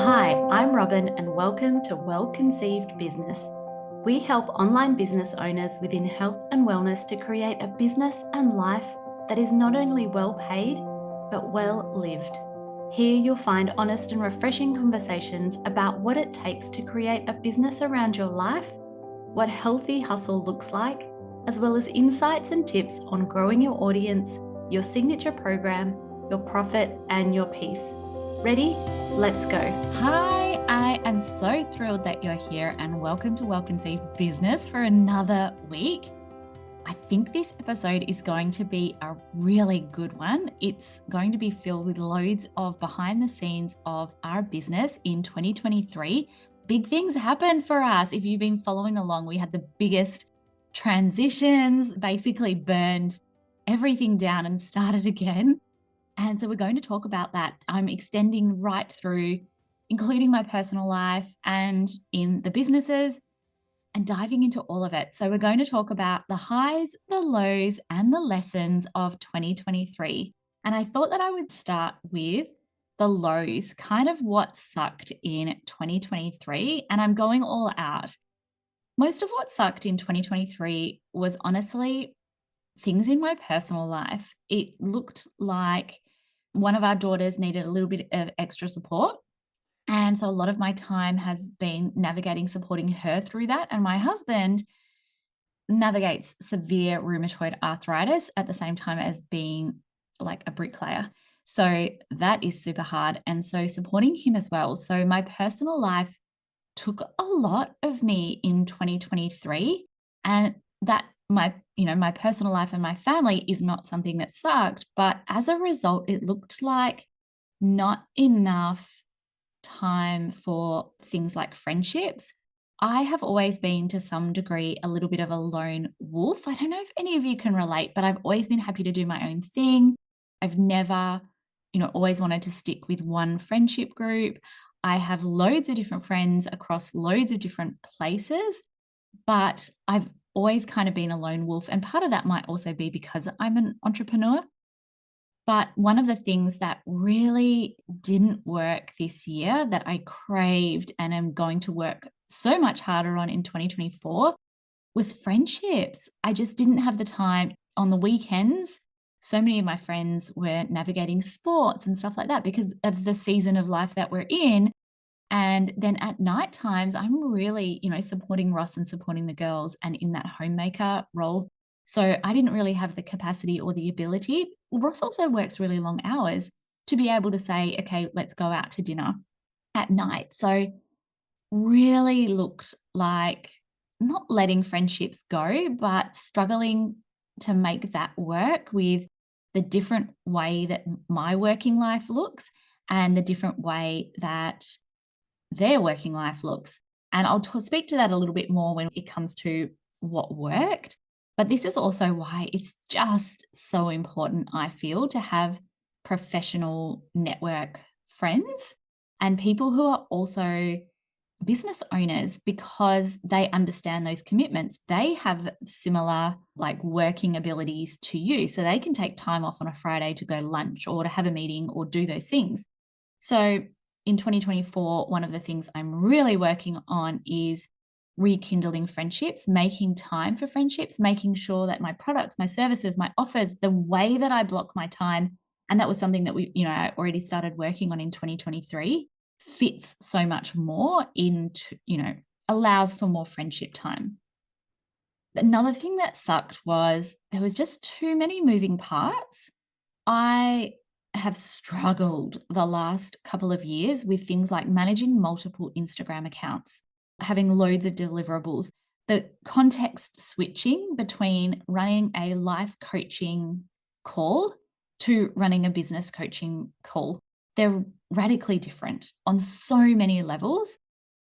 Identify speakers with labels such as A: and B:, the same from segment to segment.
A: Hi, I'm Robyn and welcome to Well Conceived Business. We help online business owners within health and wellness to create a business and life that is not only well paid, but well lived. Here you'll find honest and refreshing conversations about what it takes to create a business around your life, what healthy hustle looks like, as well as insights and tips on growing your audience, your signature program, your profit, and your peace. Ready? Let's go.
B: Hi, I am so thrilled that you're here and welcome to Well Conceived Business for another week. I think this episode is going to be a really good one. It's going to be filled with loads of behind the scenes of our business in 2023. Big things happened for us. If you've been following along, we had the biggest transitions, basically burned everything down and started again. And so we're going to talk about that. I'm extending right through, including my personal life and in the businesses, and diving into all of it. So we're going to talk about the highs, the lows, and the lessons of 2023. And I thought that I would start with the lows, kind of what sucked in 2023. And I'm going all out. Most of what sucked in 2023 was honestly things in my personal life. It looked like one of our daughters needed a little bit of extra support. And so a lot of my time has been navigating, supporting her through that. And my husband navigates severe rheumatoid arthritis at the same time as being like a bricklayer. So that is super hard. And so supporting him as well. So my personal life took a lot of me in 2023, and that my personal life and my family is not something that sucked, but as a result it looked like not enough time for things like friendships. I have always been to some degree a little bit of a lone wolf. I don't know if any of you can relate, but I've always been happy to do my own thing. I've never always wanted to stick with one friendship group. I have loads of different friends across loads of different places, but I've always kind of been a lone wolf. And part of that might also be because I'm an entrepreneur. But one of the things that really didn't work this year that I craved and am going to work so much harder on in 2024 was friendships. I just didn't have the time on the weekends. So many of my friends were navigating sports and stuff like that because of the season of life that we're in. And then at night times, I'm really, supporting Ross and supporting the girls and in that homemaker role. So I didn't really have the capacity or the ability. Ross also works really long hours to be able to say, okay, let's go out to dinner at night. So really looked like not letting friendships go, but struggling to make that work with the different way that my working life looks and the different way that their working life looks. And I'll speak to that a little bit more when it comes to what worked. But this is also why it's just so important, I feel, to have professional network friends and people who are also business owners, because they understand those commitments. They have similar working abilities to you. So they can take time off on a Friday to go to lunch or to have a meeting or do those things. So in 2024, one of the things I'm really working on is rekindling friendships, making time for friendships, making sure that my products, my services, my offers, the way that I block my time, and that was something that I already started working on in 2023, fits so much more into, allows for more friendship time. Another thing that sucked was there was just too many moving parts. I have struggled the last couple of years with things like managing multiple Instagram accounts, having loads of deliverables, the context switching between running a life coaching call to running a business coaching call. They're radically different on so many levels.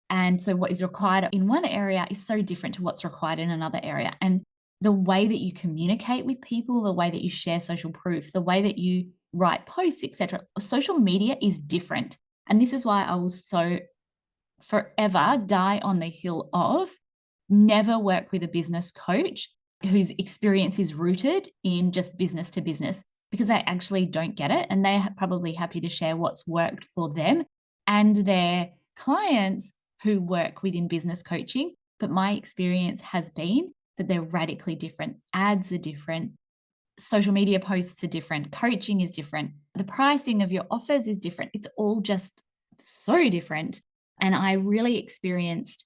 B: And so what is required in one area is so different to what's required in another area. And the way that you communicate with people, the way that you share social proof, the way that you write posts, etc. Social media is different. And this is why I will so forever die on the hill of never work with a business coach whose experience is rooted in just business to business, because they actually don't get it. And they're probably happy to share what's worked for them and their clients who work within business coaching. But my experience has been that they're radically different. Ads are different, social media posts are different, coaching is different, the pricing of your offers is different. It's all just so different. And I really experienced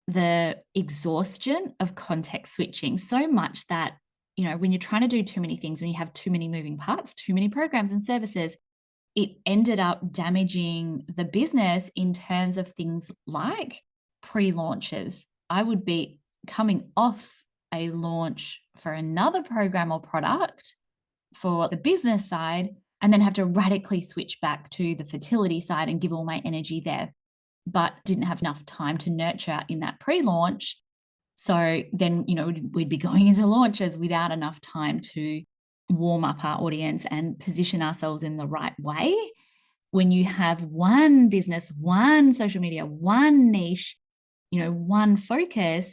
B: the exhaustion of context switching so much that, when you're trying to do too many things, when you have too many moving parts, too many programs and services, it ended up damaging the business in terms of things like pre-launches. I would be coming off a launch for another program or product for the business side and then have to radically switch back to the fertility side and give all my energy there, but didn't have enough time to nurture in that pre-launch. So then, we'd be going into launches without enough time to warm up our audience and position ourselves in the right way. When you have one business, one social media, one niche, one focus,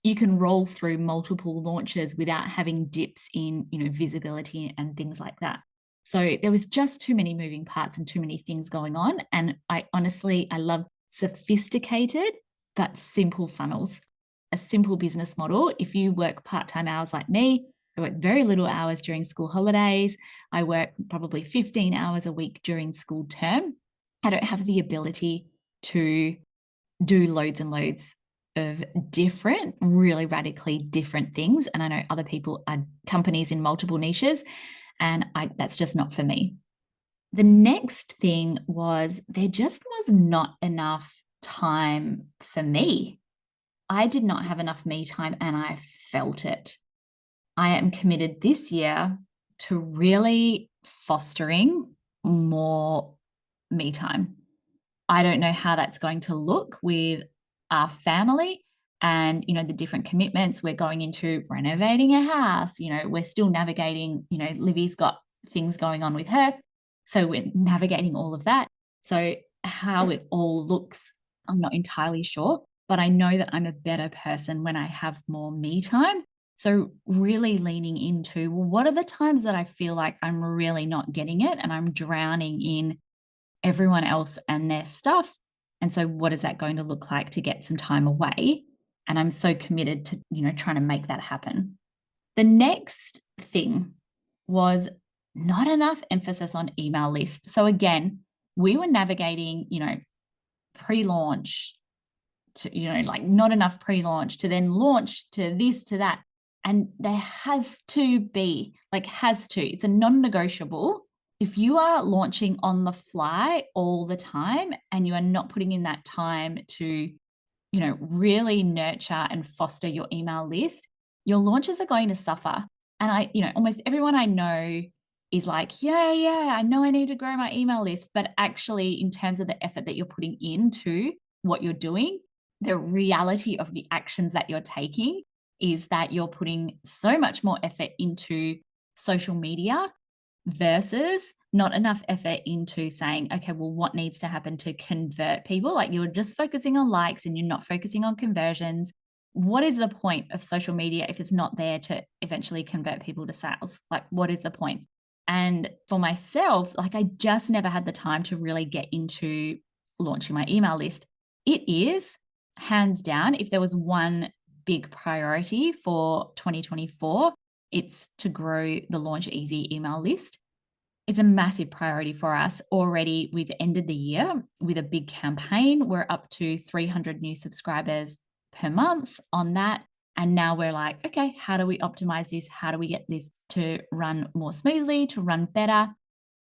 B: you can roll through multiple launches without having dips in, visibility and things like that. So there was just too many moving parts and too many things going on. And I love sophisticated but simple funnels, a simple business model. If you work part-time hours like me, I work very little hours during school holidays. I work probably 15 hours a week during school term. I don't have the ability to do loads and loads of different, really radically different things. And I know other people are companies in multiple niches, and that's just not for me. The next thing was there just was not enough time for me. I did not have enough me time, and I felt it. I am committed this year to really fostering more me time. I don't know how that's going to look with our family and, the different commitments. We're going into renovating a house, we're still navigating, Livy's got things going on with her. So we're navigating all of that. So how it all looks, I'm not entirely sure, but I know that I'm a better person when I have more me time. So really leaning into, well, what are the times that I feel like I'm really not getting it and I'm drowning in everyone else and their stuff? And so what is that going to look like to get some time away? And I'm so committed to, trying to make that happen. The next thing was not enough emphasis on email list. So again, we were navigating, pre-launch to, like not enough pre-launch to then launch to this, to that. And there has to be, it's a non-negotiable. If you are launching on the fly all the time and you are not putting in that time to, really nurture and foster your email list, your launches are going to suffer. And almost everyone I know is like, yeah, I know I need to grow my email list. But actually, in terms of the effort that you're putting into what you're doing, the reality of the actions that you're taking is that you're putting so much more effort into social media versus not enough effort into saying, okay, well, what needs to happen to convert people? Like you're just focusing on likes and you're not focusing on conversions. What is the point of social media if it's not there to eventually convert people to sales? Like, what is the point? And for myself, I just never had the time to really get into launching my email list. It is hands down, if there was one big priority for 2024, it's to grow the Launch Easy email list. It's a massive priority for us. Already, we've ended the year with a big campaign. We're up to 300 new subscribers per month on that. And now we're like, okay, how do we optimize this? How do we get this to run more smoothly, to run better?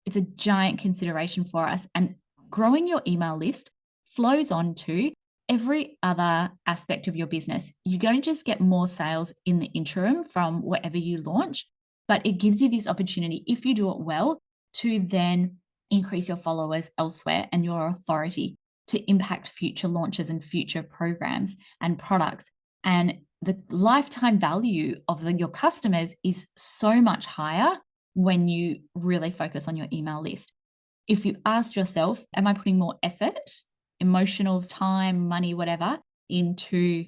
B: It's a giant consideration for us. And growing your email list flows on to every other aspect of your business. You don't just get more sales in the interim from whatever you launch, but it gives you this opportunity, if you do it well, to then increase your followers elsewhere and your authority to impact future launches and future programs and products. And the lifetime value of your customers is so much higher when you really focus on your email list. If you ask yourself, am I putting more effort, emotional time, money, whatever, into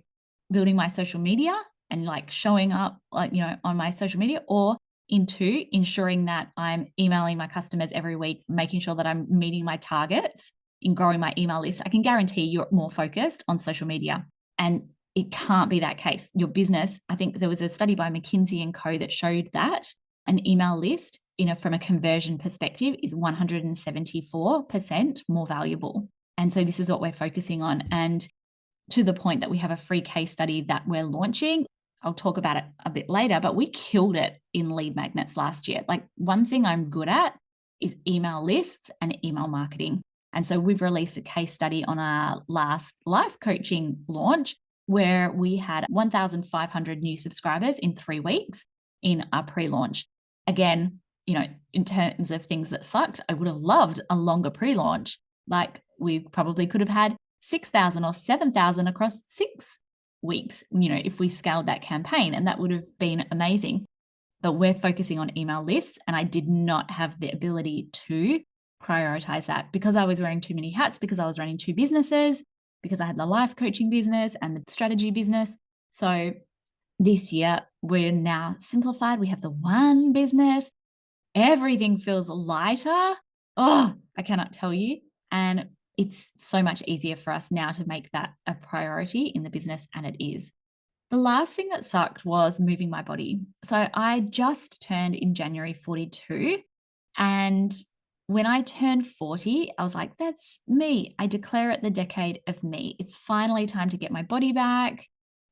B: building my social media and showing up on my social media, or into ensuring that I'm emailing my customers every week, making sure that I'm meeting my targets? in growing my email list, I can guarantee you're more focused on social media. And it can't be that case. Your business, I think there was a study by McKinsey and Co. that showed that an email list, from a conversion perspective, is 174% more valuable. And so this is what we're focusing on. And to the point that we have a free case study that we're launching. I'll talk about it a bit later, but we killed it in lead magnets last year. Like, one thing I'm good at is email lists and email marketing. And so we've released a case study on our last life coaching launch where we had 1,500 new subscribers in 3 weeks in our pre-launch. Again, in terms of things that sucked, I would have loved a longer pre-launch. Like, we probably could have had 6,000 or 7,000 across 6 weeks, if we scaled that campaign, and that would have been amazing. But we're focusing on email lists, and I did not have the ability to prioritize that because I was wearing too many hats, because I was running 2 businesses, because I had the life coaching business and the strategy business. So this year we're now simplified. We have the one business. Everything feels lighter. Oh, I cannot tell you. And it's so much easier for us now to make that a priority in the business, and it is. The last thing that sucked was moving my body. So I just turned in January 42. And when I turned 40, I was like, that's me. I declare it the decade of me. It's finally time to get my body back,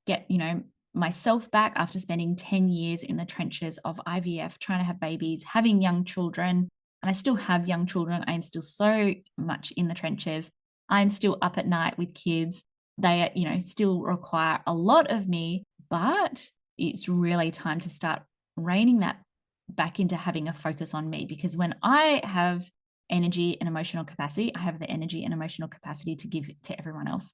B: get, myself back after spending 10 years in the trenches of IVF, trying to have babies, having young children. And I still have young children. I am still so much in the trenches. I'm still up at night with kids. They, still require a lot of me, but it's really time to start reining that back into having a focus on me, because when I have energy and emotional capacity, I have the energy and emotional capacity to give to everyone else.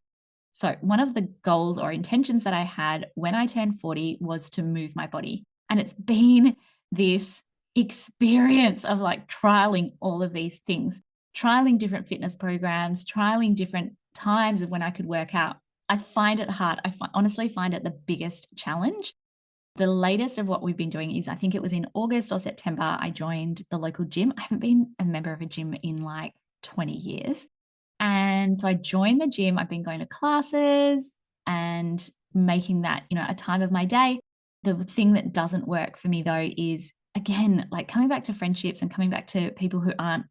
B: So one of the goals or intentions that I had when I turned 40 was to move my body. And it's been this experience of like trialing all of these things, trialing different fitness programs, trialing different times of when I could work out. I find it hard. Honestly find it the biggest challenge. The latest of what we've been doing is, I think it was in August or September, I joined the local gym. I haven't been a member of a gym in like 20 years. And so I joined the gym. I've been going to classes and making that, a time of my day. The thing that doesn't work for me though is, again, like coming back to friendships and coming back to people who aren't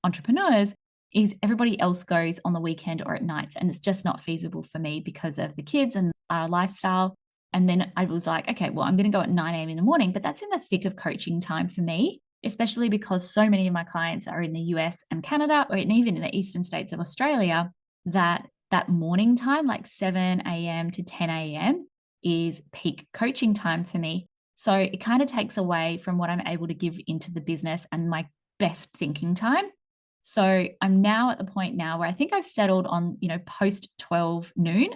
B: entrepreneurs, is everybody else goes on the weekend or at nights. And it's just not feasible for me because of the kids and our lifestyle. And then I was like, okay, well, I'm going to go at 9 a.m. in the morning, but that's in the thick of coaching time for me, especially because so many of my clients are in the US and Canada, or even in the eastern states of Australia, that morning time, like 7 a.m. to 10 a.m. is peak coaching time for me. So it kind of takes away from what I'm able to give into the business and my best thinking time. So I'm now at the point now where I think I've settled on, post 12 noon,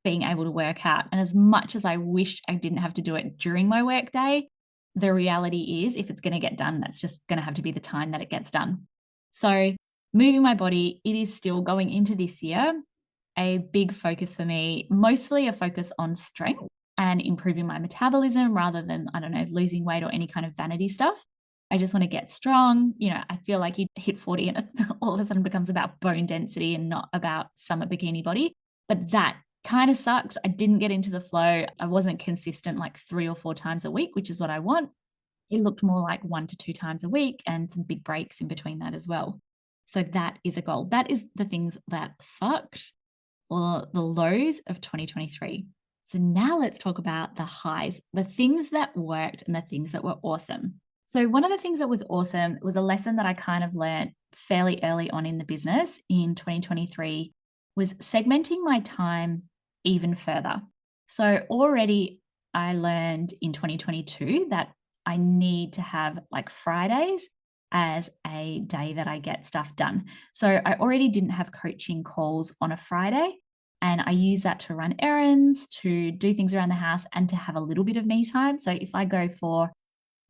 B: being able to work out. And as much as I wish I didn't have to do it during my work day, the reality is if it's going to get done, that's just going to have to be the time that it gets done. So moving my body, it is still going into this year a big focus for me, mostly a focus on strength and improving my metabolism rather than, losing weight or any kind of vanity stuff. I just want to get strong. I feel like you hit 40 and it all of a sudden becomes about bone density and not about summer bikini body. But that kind of sucked. I didn't get into the flow. I wasn't consistent like 3 or 4 times a week, which is what I want. It looked more like 1 to 2 times a week and some big breaks in between that as well. So that is a goal. That is the things that sucked, or the lows of 2023. So now let's talk about the highs, the things that worked and the things that were awesome. So one of the things that was awesome was a lesson that I kind of learned fairly early on in the business in 2023 was segmenting my time even further. So already I learned in 2022 that I need to have like Fridays as a day that I get stuff done. So I already didn't have coaching calls on a Friday, and I use that to run errands, to do things around the house, and to have a little bit of me time. So if I go for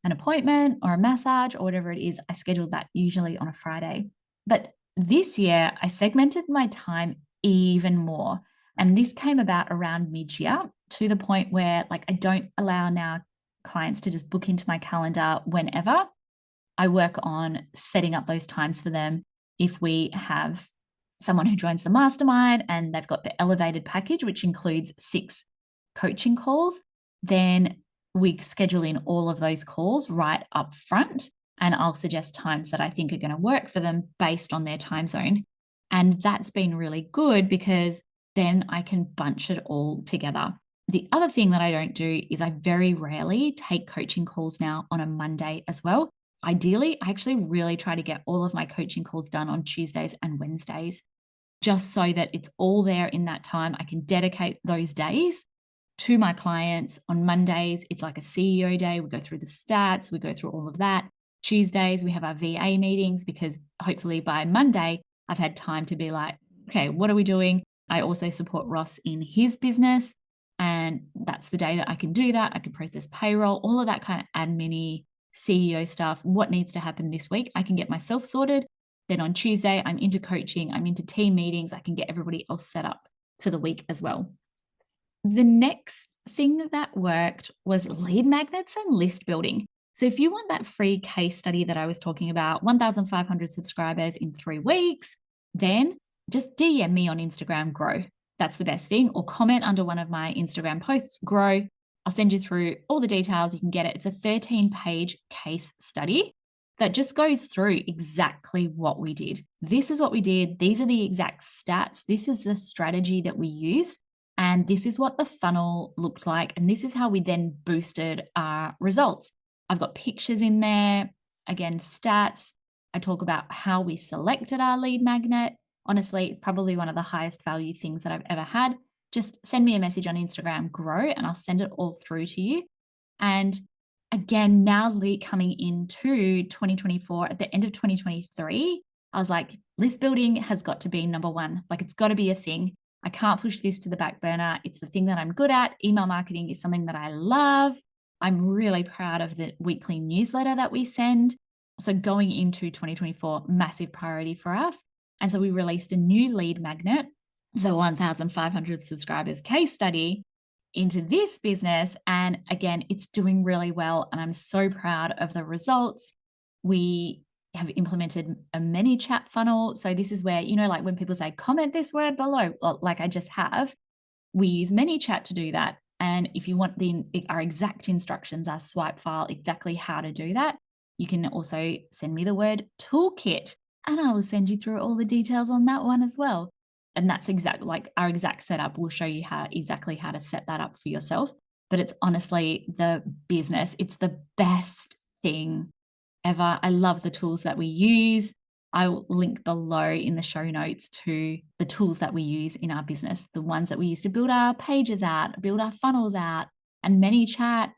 B: an appointment or a massage or whatever it is, I schedule that usually on a Friday. But this year I segmented my time even more. And this came about around mid-year to the point where like I don't allow now clients to just book into my calendar whenever. I work on setting up those times for them. If we have someone who joins the mastermind and they've got the elevated package, which includes 6 coaching calls, then we schedule in all of those calls right up front. And I'll suggest times that I think are going to work for them based on their time zone. And that's been really good because then I can bunch it all together. The other thing that I don't do is I very rarely take coaching calls now on a Monday as well. Ideally, I actually really try to get all of my coaching calls done on Tuesdays and Wednesdays, just so that it's all there in that time. I can dedicate those days to my clients. On Mondays, it's like a CEO day. We go through the stats, we go through all of that. Tuesdays, we have our VA meetings because hopefully by Monday, I've had time to be like, okay, what are we doing? I also support Ross in his business. And that's the day that I can do that. I can process payroll, all of that kind of admin CEO stuff. What needs to happen this week? I can get myself sorted. Then on Tuesday, I'm into coaching, I'm into team meetings. I can get everybody else set up for the week as well. The next thing that worked was lead magnets and list building. So if you want that free case study that I was talking about, 1,500 subscribers in 3 weeks, then just DM me on Instagram, grow. That's the best thing. Or comment under one of my Instagram posts, grow. I'll send you through all the details. You can get it. It's a 13-page case study that just goes through exactly what we did. This is what we did. These are the exact stats. This is the strategy that we used. And this is what the funnel looked like. And this is how we then boosted our results. I've got pictures in there, again, stats. I talk about how we selected our lead magnet. Honestly, probably one of the highest value things that I've ever had. Just send me a message on Instagram, grow, and I'll send it all through to you. And again, now coming into 2024, at the end of 2023, I was like, list building has got to be number one. Like, it's got to be a thing. I can't push this to the back burner. It's the thing that I'm good at. Email marketing is something that I love. I'm really proud of the weekly newsletter that we send. So going into 2024, massive priority for us. And so we released a new lead magnet, the 1,500 subscribers case study, into this business. And again, it's doing really well. And I'm so proud of the results. We have implemented a mini chat funnel. So this is where, like when people say, comment this word below, like I just have, we use mini chat to do that. And if you want our exact instructions, our swipe file, exactly how to do that, you can also send me the word toolkit and I will send you through all the details on that one as well. And that's exactly like our exact setup. We'll show you exactly how to set that up for yourself. But it's honestly the business. It's the best thing ever. I love the tools that we use. I will link below in the show notes to the tools that we use in our business, the ones that we use to build our pages out, build our funnels out, and ManyChat.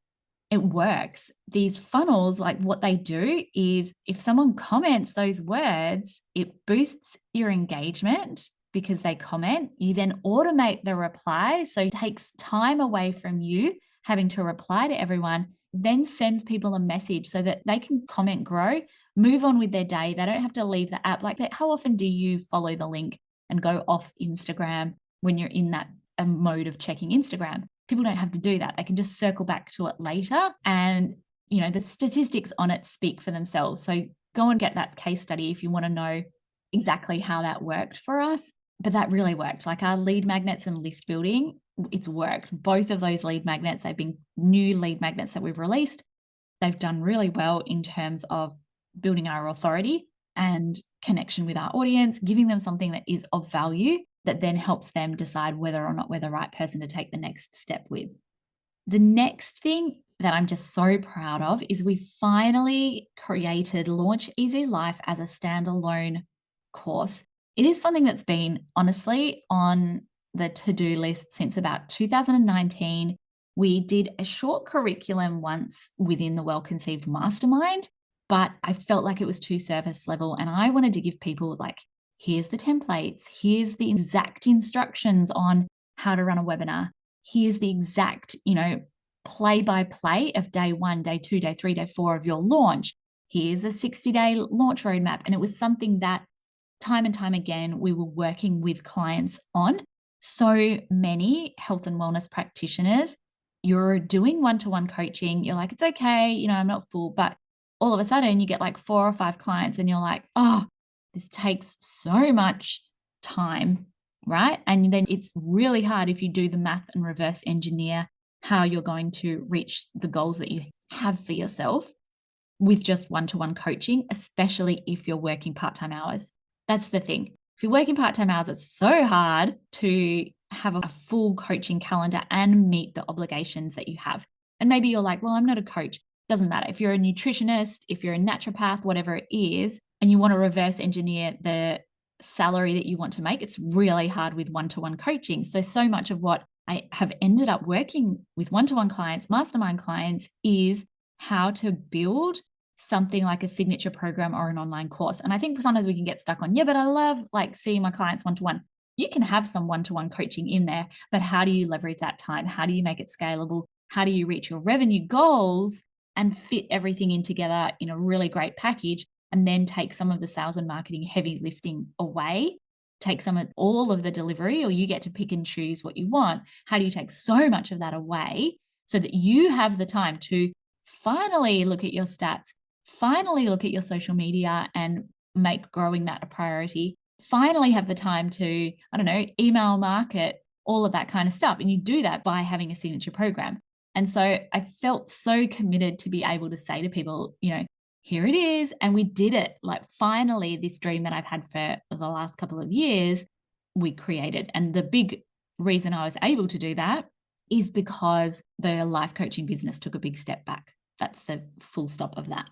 B: It works. These funnels, like what they do is if someone comments those words, it boosts your engagement because they comment. You then automate the reply. So it takes time away from you having to reply to everyone, then sends people a message so that they can comment, grow, move on with their day. They don't have to leave the app. Like, how often do you follow the link and go off Instagram when you're in that mode of checking Instagram? People don't have to do that. They can just circle back to it later. And, the statistics on it speak for themselves. So go and get that case study if you want to know exactly how that worked for us. But that really worked. Like our lead magnets and list building, it's worked. Both of those lead magnets, they've been new lead magnets that we've released. They've done really well in terms of building our authority and connection with our audience, giving them something that is of value that then helps them decide whether or not we're the right person to take the next step with. The next thing that I'm just so proud of is we finally created Launch Easy Life as a standalone course. It is something that's been honestly on the to-do list since about 2019. We did a short curriculum once within the Well Conceived Mastermind, but I felt like it was too surface level. And I wanted to give people like, here's the templates, here's the exact instructions on how to run a webinar. Here's the exact, play by play of day 1, day 2, day 3, day 4 of your launch. Here's a 60-day launch roadmap. And it was something that time and time again, we were working with clients on. So many health and wellness practitioners, you're doing one-to-one coaching. You're like, it's okay, I'm not full. But all of a sudden you get like 4 or 5 clients and you're like, oh, this takes so much time, right? And then it's really hard if you do the math and reverse engineer how you're going to reach the goals that you have for yourself with just one-to-one coaching, especially if you're working part-time hours. That's the thing. If you're working part-time hours, it's so hard to have a full coaching calendar and meet the obligations that you have. And maybe you're like, well, I'm not a coach. Doesn't matter. If you're a nutritionist, if you're a naturopath, whatever it is, and you want to reverse engineer the salary that you want to make, it's really hard with one-to-one coaching. So much of what I have ended up working with one-to-one clients, mastermind clients, is how to build something like a signature program or an online course. And I think sometimes we can get stuck on, yeah, but I love like seeing my clients one-to-one. You can have some one-to-one coaching in there, but how do you leverage that time? How do you make it scalable? How do you reach your revenue goals and fit everything in together in a really great package, and then take some of the sales and marketing heavy lifting away, take some of all of the delivery, or you get to pick and choose what you want. How do you take so much of that away so that you have the time to finally look at your stats, finally look at your social media and make growing that a priority, finally have the time to, I don't know, email market, all of that kind of stuff. And you do that by having a signature program. And so I felt so committed to be able to say to people, here it is. And we did it. Like finally, this dream that I've had for the last couple of years, we created. And the big reason I was able to do that is because the life coaching business took a big step back. That's the full stop of that.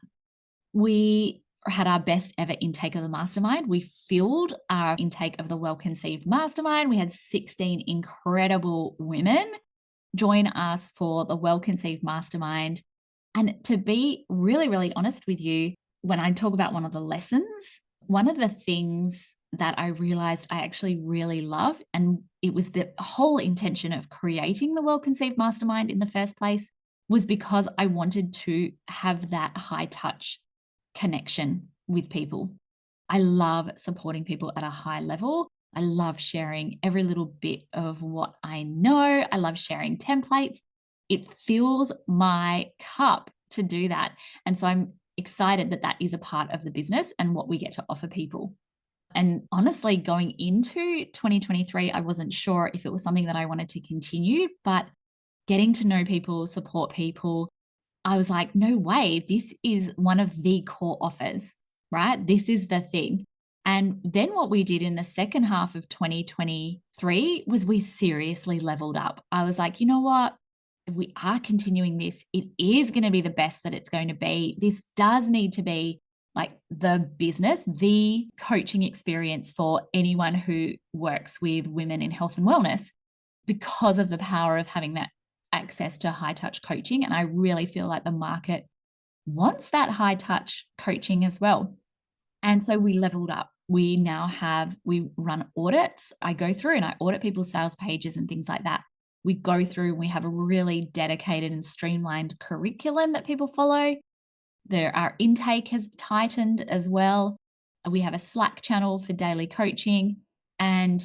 B: We had our best ever intake of the mastermind. We filled our intake of the Well Conceived Mastermind. We had 16 incredible women join us for the Well Conceived Mastermind. And to be really, really honest with you, when I talk about one of the lessons, one of the things that I realized I actually really love, and it was the whole intention of creating the Well Conceived Mastermind in the first place, was because I wanted to have that high touch connection with people. I love supporting people at a high level. I love sharing every little bit of what I know. I love sharing templates. It fills my cup to do that. And so I'm excited that that is a part of the business and what we get to offer people. And honestly, going into 2023, I wasn't sure if it was something that I wanted to continue, but getting to know people, support people, I was like, no way, this is one of the core offers, right? This is the thing. And then what we did in the second half of 2023 was we seriously leveled up. I was like, you know what? If we are continuing this, it is going to be the best that it's going to be. This does need to be like the business, the coaching experience for anyone who works with women in health and wellness, because of the power of having that access to high touch coaching. And I really feel like the market wants that high touch coaching as well. And so we leveled up. We run audits. I go through and I audit people's sales pages and things like that. We go through and we have a really dedicated and streamlined curriculum that people follow. Our intake has tightened as well. We have a Slack channel for daily coaching, and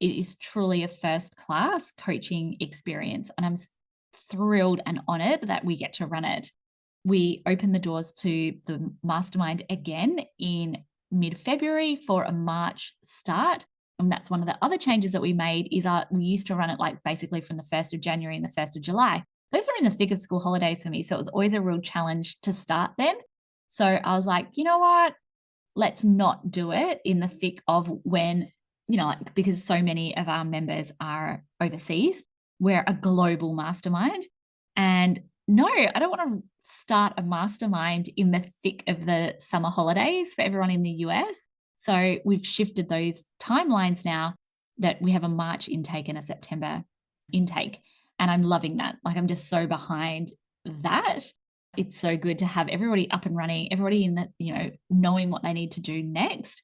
B: it is truly a first class coaching experience. And I'm thrilled and honored that we get to run it. We open the doors to the mastermind again in mid-February for a March start. And that's one of the other changes that we made is we used to run it like basically from the 1st of January and the 1st of July. Those were in the thick of school holidays for me. So it was always a real challenge to start then. So I was like, you know what? Let's not do it in the thick of when, because so many of our members are overseas. We're a global mastermind. And no, I don't want to start a mastermind in the thick of the summer holidays for everyone in the US. So we've shifted those timelines now that we have a March intake and a September intake. And I'm loving that. Like, I'm just so behind that. It's so good to have everybody up and running, everybody in that, knowing what they need to do next.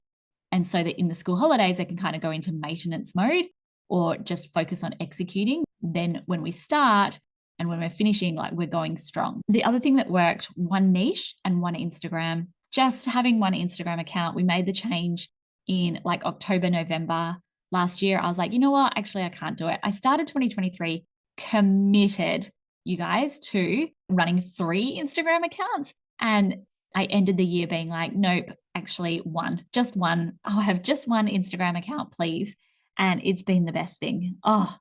B: And so that in the school holidays, they can kind of go into maintenance mode or just focus on executing. Then when we start and when we're finishing, like, we're going strong. The other thing that worked, one niche and one Instagram, just having one Instagram account. We made the change in like October, November last year. I was like, you know what? Actually, I can't do it. I started 2023 committed, you guys, to running 3 Instagram accounts. And I ended the year being like, nope, actually just one. I'll have just one Instagram account, please. And it's been the best thing. Oh,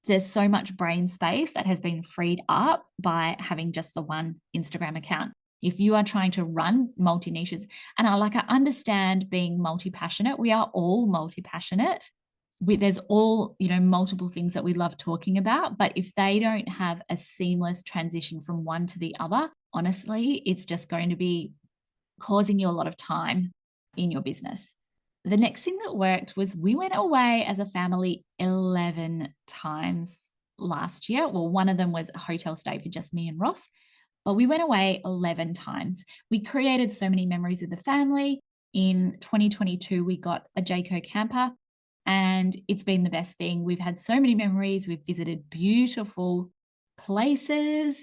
B: there's so much brain space that has been freed up by having just the one Instagram account. If you are trying to run multi niches, and I understand being multi passionate, we are all multi passionate. There's all, multiple things that we love talking about. But if they don't have a seamless transition from one to the other, honestly, it's just going to be causing you a lot of time in your business. The next thing that worked was we went away as a family 11 times last year. Well, one of them was a hotel stay for just me and Ross, but we went away 11 times. We created so many memories with the family. In 2022, we got a Jayco camper, and it's been the best thing. We've had so many memories. We've visited beautiful places,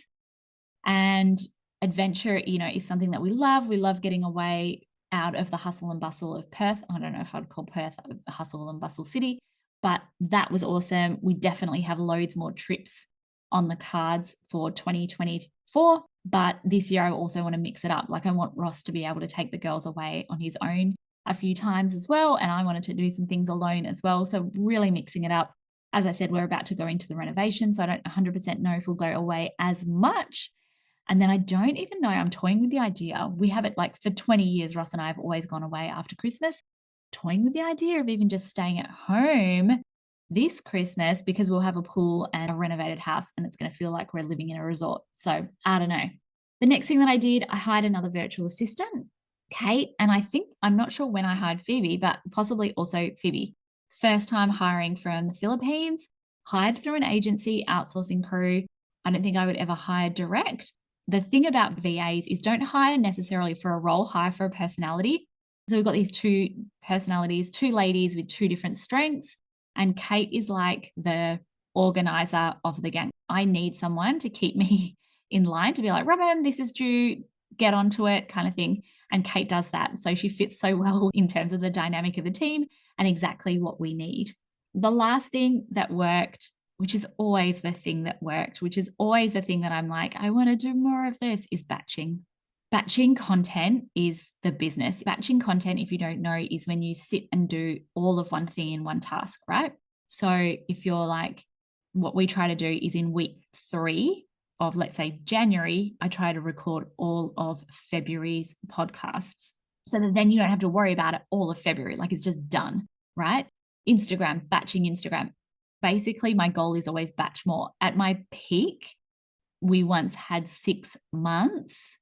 B: and adventure, is something that we love. We love getting away out of the hustle and bustle of Perth. I don't know if I'd call Perth a hustle and bustle city, but that was awesome. We definitely have loads more trips on the cards for 2024. But this year, I also want to mix it up. Like, I want Ross to be able to take the girls away on his own a few times as well. And I wanted to do some things alone as well. So really mixing it up. As I said, we're about to go into the renovation, so I don't 100% know if we'll go away as much. And then I don't even know, I'm toying with the idea. We have it like for 20 years, Ross and I have always gone away after Christmas, toying with the idea of even just staying at home this Christmas, because we'll have a pool and a renovated house and it's going to feel like we're living in a resort. So I don't know. The next thing that I did, I hired another virtual assistant, Kate. And I'm not sure when I hired Phoebe, but possibly also Phoebe. First time hiring from the Philippines, hired through an agency, outsourcing crew. I don't think I would ever hire direct. The thing about VAs is don't hire necessarily for a role, hire for a personality. So we've got these two personalities, two ladies with two different strengths. And Kate is like the organizer of the gang. I need someone to keep me in line, to be like, Robyn, this is due, get onto it kind of thing. And Kate does that. So she fits so well in terms of the dynamic of the team and exactly what we need. The last thing that worked, which is always the thing that worked, which is always the thing that I'm like, I want to do more of this, is batching. Batching content is the business. Batching content, if you don't know, is when you sit and do all of one thing in one task, right? So if you're like, what we try to do is in week 3 of, let's say, January, I try to record all of February's podcasts, so that then you don't have to worry about it all of February. Like, it's just done, right? Instagram, batching Instagram. Basically, my goal is always batch more. At my peak, we once had 6 months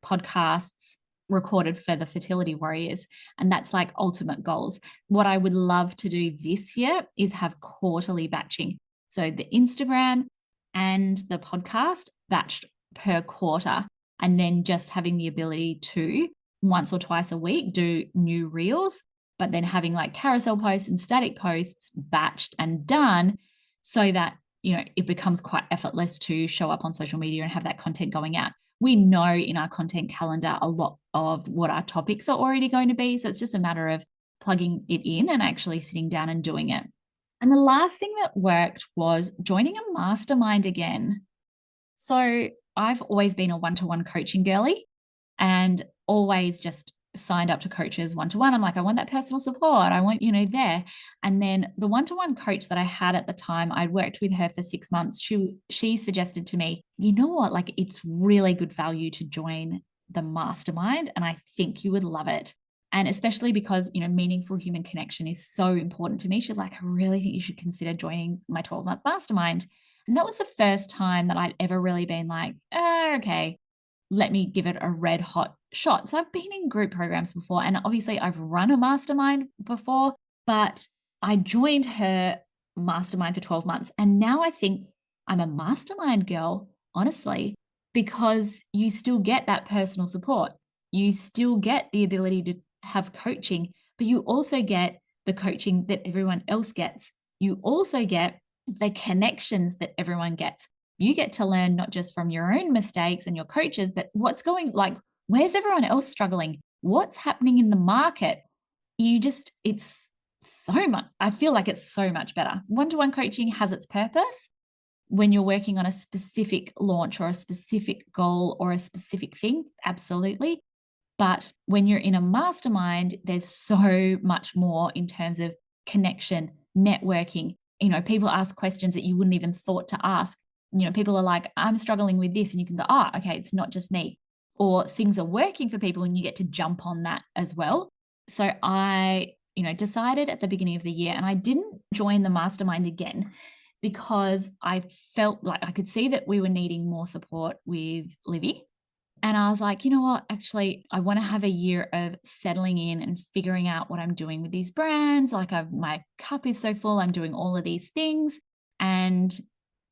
B: podcasts recorded for the Fertility Warriors, and that's like ultimate goals. What I would love to do this year is have quarterly batching. So the Instagram and the podcast batched per quarter, and then just having the ability to once or twice a week do new reels, but then having like carousel posts and static posts batched and done, so that, it becomes quite effortless to show up on social media and have that content going out. We know in our content calendar a lot of what our topics are already going to be. So it's just a matter of plugging it in and actually sitting down and doing it. And the last thing that worked was joining a mastermind again. So I've always been a one-to-one coaching girly, and always just signed up to coaches one-to-one. I'm like, I want that personal support. I want, there. And then the one-to-one coach that I had at the time, I'd worked with her for 6 months. She suggested to me, you know what, like, it's really good value to join the mastermind, and I think you would love it. And especially because, meaningful human connection is so important to me. She was like, I really think you should consider joining my 12-month mastermind. And that was the first time that I'd ever really been like, okay, let me give it a red hot shot. So I've been in group programs before, and obviously I've run a mastermind before, but I joined her mastermind for 12 months. And now I think I'm a mastermind girl, honestly, because you still get that personal support. You still get the ability to have coaching, but you also get the coaching that everyone else gets. You also get the connections that everyone gets. You get to learn not just from your own mistakes and your coaches, but where's everyone else struggling? What's happening in the market? It's so much, I feel like it's so much better. One-to-one coaching has its purpose when you're working on a specific launch or a specific goal or a specific thing, absolutely. But when you're in a mastermind, there's so much more in terms of connection, networking. People ask questions that you wouldn't even thought to ask. People are like, I'm struggling with this. And you can go, oh, okay, it's not just me. Or things are working for people and you get to jump on that as well. So I, decided at the beginning of the year, and I didn't join the mastermind again because I felt like I could see that we were needing more support with Livy. And I was like, you know what? Actually, I want to have a year of settling in and figuring out what I'm doing with these brands. Like, my cup is so full. I'm doing all of these things. And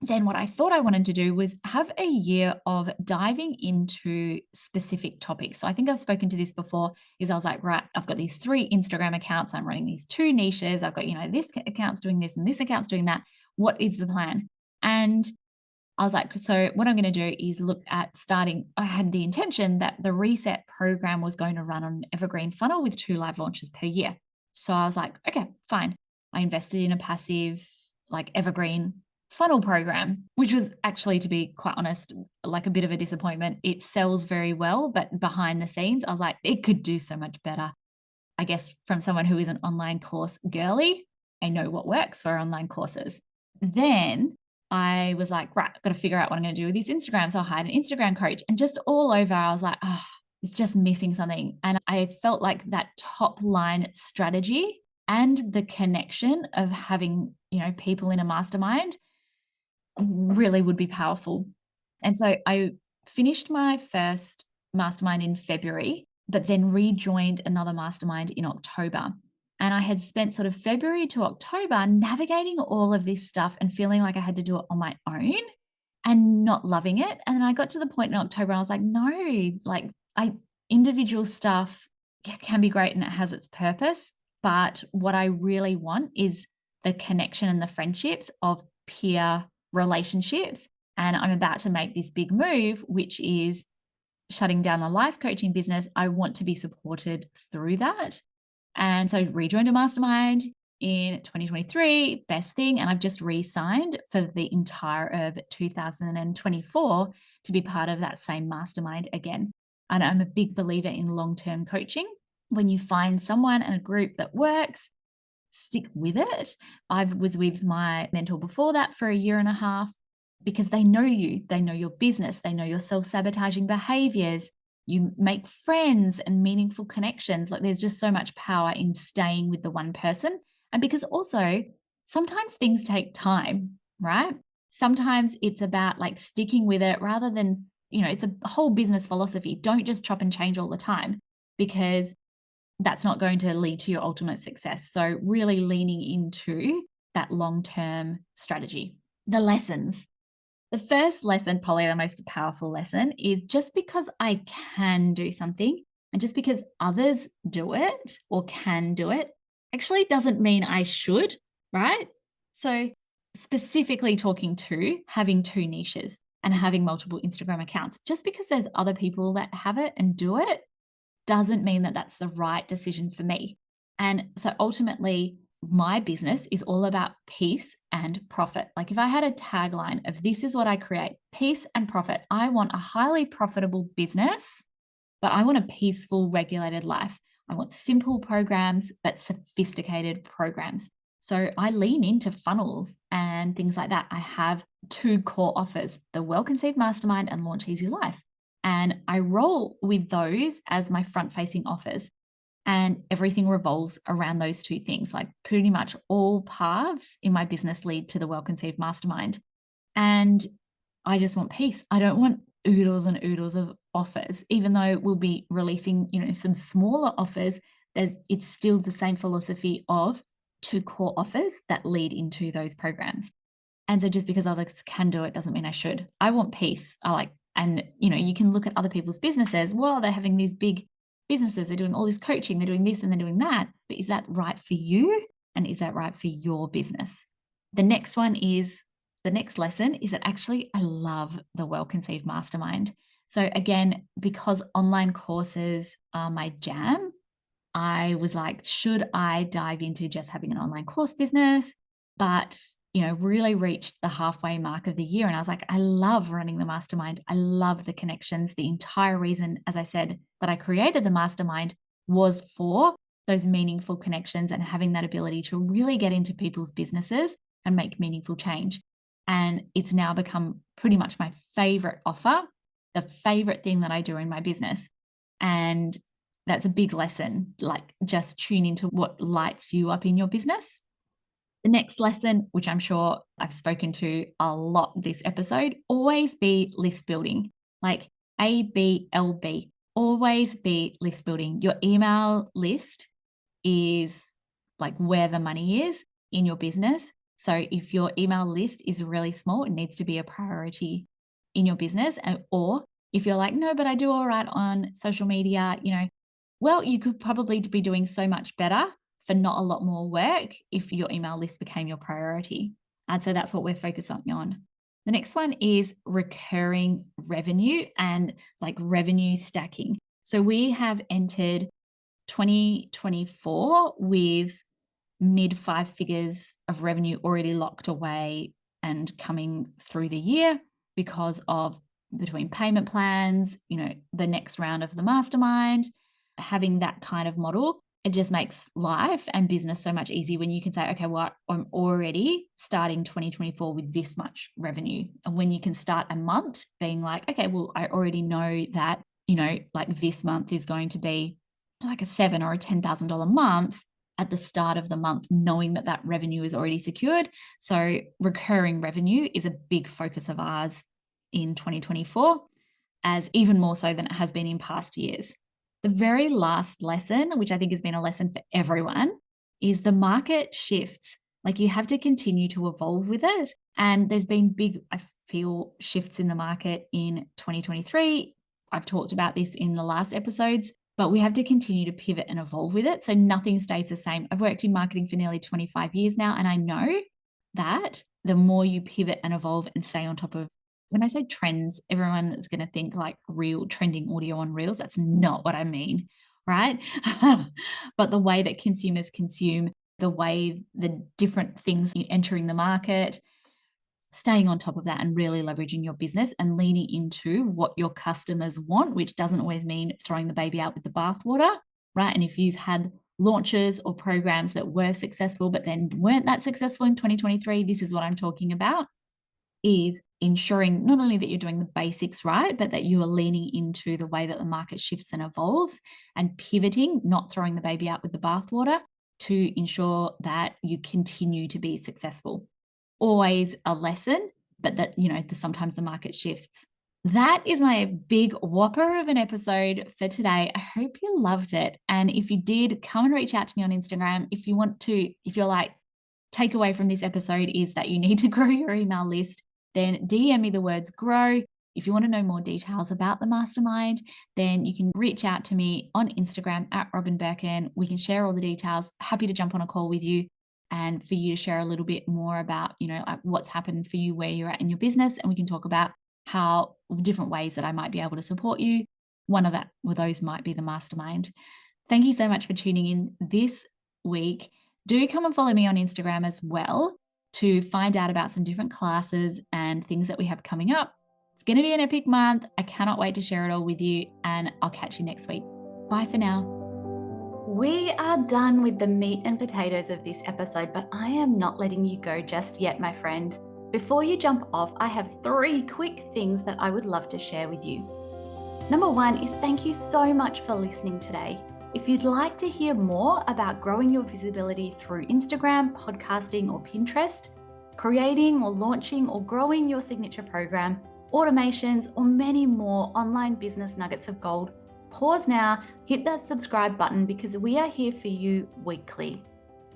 B: then what I thought I wanted to do was have a year of diving into specific topics. So I think I've spoken to this before, is I was like, right, I've got these 3 Instagram accounts. I'm running these 2 niches. I've got, this account's doing this and this account's doing that. What is the plan? And I was like, so what I'm going to do is look at starting. I had the intention that the reset program was going to run on an evergreen funnel with 2 live launches per year. So I was like, okay, fine. I invested in a passive, like, evergreen funnel program, which was actually, to be quite honest, like a bit of a disappointment. It sells very well, but behind the scenes, I was like, it could do so much better. I guess from someone who is an online course girly, I know what works for online courses. Then I was like, right, I've got to figure out what I'm going to do with this Instagram. So I hired an Instagram coach, and just all over, I was like, oh, it's just missing something. And I felt like that top line strategy and the connection of having, people in a mastermind really would be powerful. And so I finished my first mastermind in February, but then rejoined another mastermind in October. And I had spent sort of February to October navigating all of this stuff and feeling like I had to do it on my own and not loving it. And then I got to the point in October, I was like, no, like, individual stuff can be great and it has its purpose. But what I really want is the connection and the friendships of peer relationships. And I'm about to make this big move, which is shutting down the life coaching business. I want to be supported through that. And so I rejoined a mastermind in 2023, best thing. And I've just re-signed for the entire of 2024 to be part of that same mastermind again. And I'm a big believer in long-term coaching. When you find someone and a group that works, stick with it. I was with my mentor before that for a year and a half because they know you, they know your business, they know your self-sabotaging behaviors. You make friends and meaningful connections. Like, there's just so much power in staying with the one person. And because also sometimes things take time, right? Sometimes it's about like sticking with it rather than, it's a whole business philosophy. Don't just chop and change all the time, because that's not going to lead to your ultimate success. So really leaning into that long-term strategy. The lessons. The first lesson, probably the most powerful lesson, is just because I can do something and just because others do it or can do it actually doesn't mean I should, right? So specifically talking to having 2 niches and having multiple Instagram accounts, just because there's other people that have it and do it doesn't mean that that's the right decision for me. And so ultimately, my business is all about peace and profit. Like, if I had a tagline of this is what I create, peace and profit, I want a highly profitable business, but I want a peaceful, regulated life. I want simple programs, but sophisticated programs. So I lean into funnels and things like that. I have 2 core offers, the Well Conceived Mastermind and Launch Easy Life. And I roll with those as my front-facing offers. And everything revolves around those 2 things. Like, pretty much all paths in my business lead to the Well Conceived Mastermind. And I just want peace. I don't want oodles and oodles of offers, even though we'll be releasing, some smaller offers. It's still the same philosophy of 2 core offers that lead into those programs. And so just because others can do it doesn't mean I should. I want peace. And you can look at other people's businesses. Well, they're having these big businesses. They're doing all this coaching. They're doing this and they're doing that. But is that right for you? And is that right for your business? The next lesson is that actually I love the Well Conceived Mastermind. So again, because online courses are my jam, I was like, should I dive into just having an online course business? But really reached the halfway mark of the year. And I was like, I love running the mastermind. I love the connections. The entire reason, as I said, that I created the mastermind was for those meaningful connections and having that ability to really get into people's businesses and make meaningful change. And it's now become pretty much my favorite offer, the favorite thing that I do in my business. And that's a big lesson, like just tune into what lights you up in your business. The next lesson, which I'm sure I've spoken to a lot this episode, always be list building, like ABLB, always be list building. Your email list is like where the money is in your business. So if your email list is really small, it needs to be a priority in your business. Or if you're like, no, but I do all right on social media, well, you could probably be doing so much better for not a lot more work if your email list became your priority. And so that's what we're focusing on. The next one is recurring revenue and like revenue stacking. So we have entered 2024 with mid 5 figures of revenue already locked away and coming through the year because of between payment plans, the next round of the mastermind, having that kind of model. It just makes life and business so much easier when you can say, okay, well, I'm already starting 2024 with this much revenue. And when you can start a month being like, okay, well, I already know that, like this month is going to be like a $7,000 or a $10,000 month at the start of the month, knowing that that revenue is already secured. So recurring revenue is a big focus of ours in 2024, as even more so than it has been in past years. The very last lesson, which I think has been a lesson for everyone, is the market shifts. Like you have to continue to evolve with it. And there's been big, I feel, shifts in the market in 2023. I've talked about this in the last episodes, but we have to continue to pivot and evolve with it. So nothing stays the same. I've worked in marketing for nearly 25 years now, and I know that the more you pivot and evolve and stay on top of, when I say trends, everyone is going to think like real trending audio on reels. That's not what I mean, right? But the way that consumers consume, the way the different things entering the market, staying on top of that and really leveraging your business and leaning into what your customers want, which doesn't always mean throwing the baby out with the bathwater, right? And if you've had launches or programs that were successful, but then weren't that successful in 2023, this is what I'm talking about, is ensuring not only that you're doing the basics right, but that you are leaning into the way that the market shifts and evolves and pivoting, not throwing the baby out with the bathwater to ensure that you continue to be successful. Always a lesson, but that, sometimes the market shifts. That is my big whopper of an episode for today. I hope you loved it. And if you did, come and reach out to me on Instagram. If you're like, takeaway from this episode is that you need to grow your email list, then DM me the words grow. If you want to know more details about the mastermind, then you can reach out to me on Instagram at Robyn Birkin. We can share all the details. Happy to jump on a call with you and for you to share a little bit more about, like what's happened for you, where you're at in your business. And we can talk about how different ways that I might be able to support you. One of those might be the mastermind. Thank you so much for tuning in this week. Do come and follow me on Instagram as well to find out about some different classes and things that we have coming up. It's going to be an epic month. I cannot wait to share it all with you, and I'll catch you next week. Bye for now.
A: We are done with the meat and potatoes of this episode, but I am not letting you go just yet, my friend. Before you jump off, I have 3 quick things that I would love to share with you. Number 1 is thank you so much for listening today. If you'd like to hear more about growing your visibility through Instagram, podcasting, or Pinterest, creating or launching or growing your signature program, automations, or many more online business nuggets of gold, pause now, hit that subscribe button because we are here for you weekly.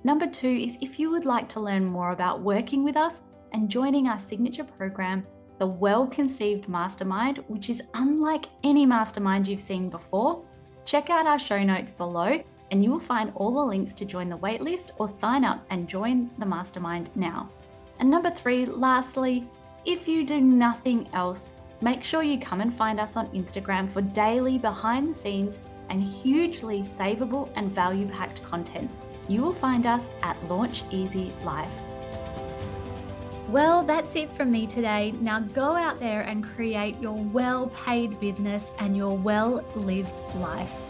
A: Number 2 is if you would like to learn more about working with us and joining our signature program, the Well-Conceived Mastermind, which is unlike any mastermind you've seen before, check out our show notes below and you will find all the links to join the waitlist or sign up and join the mastermind now. And number 3, lastly, if you do nothing else, make sure you come and find us on Instagram for daily behind the scenes and hugely savable and value-packed content. You will find us at Launch Easy Life. Well, that's it from me today. Now go out there and create your well-paid business and your well-lived life.